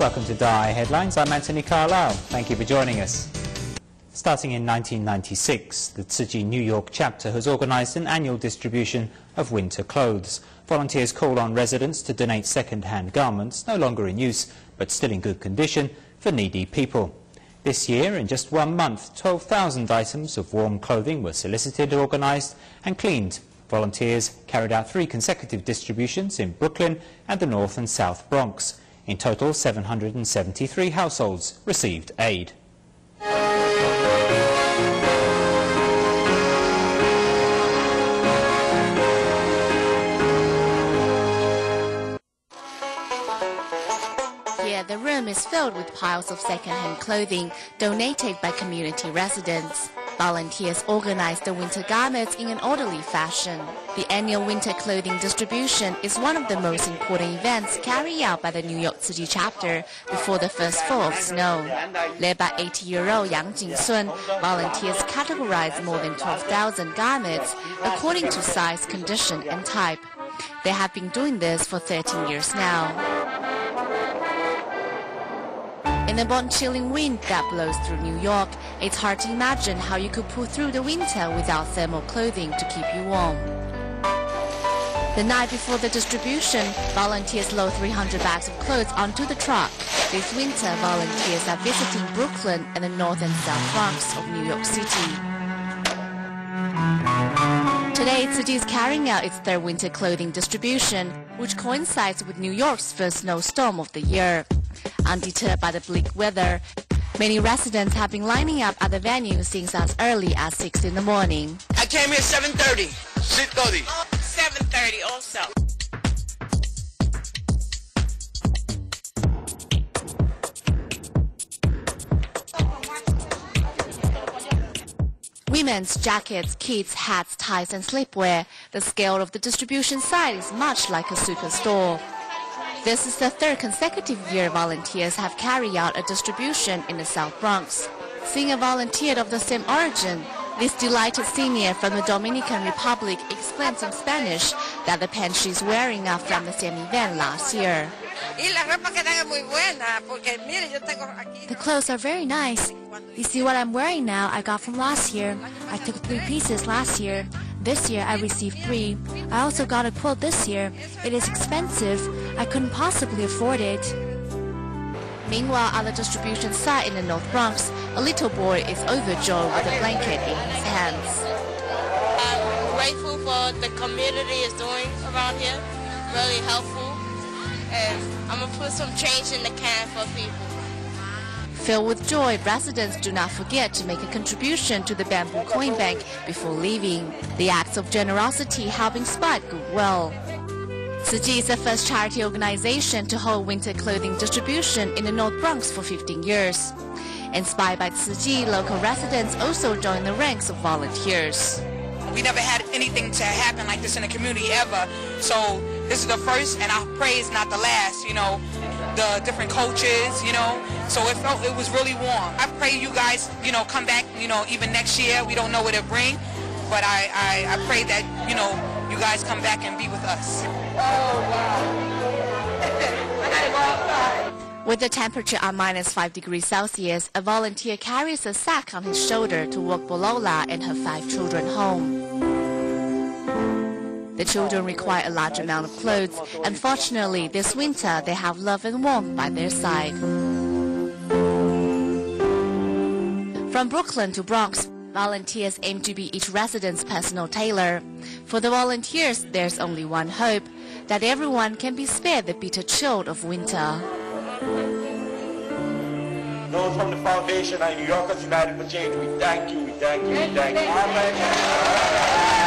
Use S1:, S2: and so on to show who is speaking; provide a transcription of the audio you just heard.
S1: Welcome to DAI Headlines. I'm Anthony Carlisle. Thank you for joining us. Starting in 1996, the Tzu Chi New York chapter has organised an annual distribution of winter clothes. Volunteers call on residents to donate second-hand garments, no longer in use but still in good condition, for needy people. This year, in just 1 month, 12,000 items of warm clothing were solicited, organised and cleaned. Volunteers carried out 3 consecutive distributions in Brooklyn and the North and South Bronx. In total, 773 households received aid.
S2: Here, the room is filled with piles of second-hand clothing donated by community residents. Volunteers organize the winter garments in an orderly fashion. The annual winter clothing distribution is one of the most important events carried out by the New York Tzu Chi chapter before the first fall of snow. Led by 80-year-old Yang Jingsun, volunteers categorize more than 12,000 garments according to size, condition and type. They have been doing this for 13 years now. In the bone-chilling wind that blows through New York, it's hard to imagine how you could pull through the winter without thermal clothing to keep you warm. The night before the distribution, volunteers load 300 bags of clothes onto the truck. This winter, volunteers are visiting Brooklyn and the North and South Bronx of New York City. Today, Tzu Chi is carrying out its third winter clothing distribution, which coincides with New York's first snowstorm of the year. Undeterred by the bleak weather, many residents have been lining up at the venue since as early as 6 in the morning.
S3: I came here 7:30. 6:30.
S4: 7:30 also.
S2: Women's jackets, kids' hats, ties and sleepwear. The scale of the distribution site is much like a superstore. This is the third consecutive year volunteers have carried out a distribution in the South Bronx. Seeing a volunteer of the same origin, this delighted senior from the Dominican Republic explains in Spanish that the pants she's wearing are from the same event last year. The clothes are very nice. You see what I'm wearing now, I got from last year. I took 3 pieces last year. This year I received 3. I also got a quilt this year. It is expensive. I couldn't possibly afford it. Meanwhile, at the distribution site in the North Bronx, a little boy is overjoyed with a blanket in his hands.
S4: I'm grateful for the community is doing around here. Really helpful. And I'm going to put some change in the can for people.
S2: Filled with joy, residents do not forget to make a contribution to the Bamboo Coin Bank before leaving. The acts of generosity help inspire goodwill. Tzu Chi is the first charity organization to hold winter clothing distribution in the North Bronx for 15 years. Inspired by Tzu Chi, local residents also join the ranks of volunteers.
S3: We never had anything to happen like this in the community ever. So this is the first, and I pray it's not the last, the different coaches, So it was really warm. I pray you guys, come back, even next year. We don't know what it'll bring, but I pray that, you guys come back and be with us.
S2: With the temperature at -5 degrees Celsius, a volunteer carries a sack on his shoulder to walk Bolola and her 5 children home. The children require a large amount of clothes. Unfortunately, this winter they have love and warmth by their side. From Brooklyn to Bronx, volunteers aim to be each resident's personal tailor. For the volunteers, there's only one hope, that everyone can be spared the bitter chill of winter.
S5: Those from the foundation and Yokers United for Change, we thank you, we thank you, we thank you.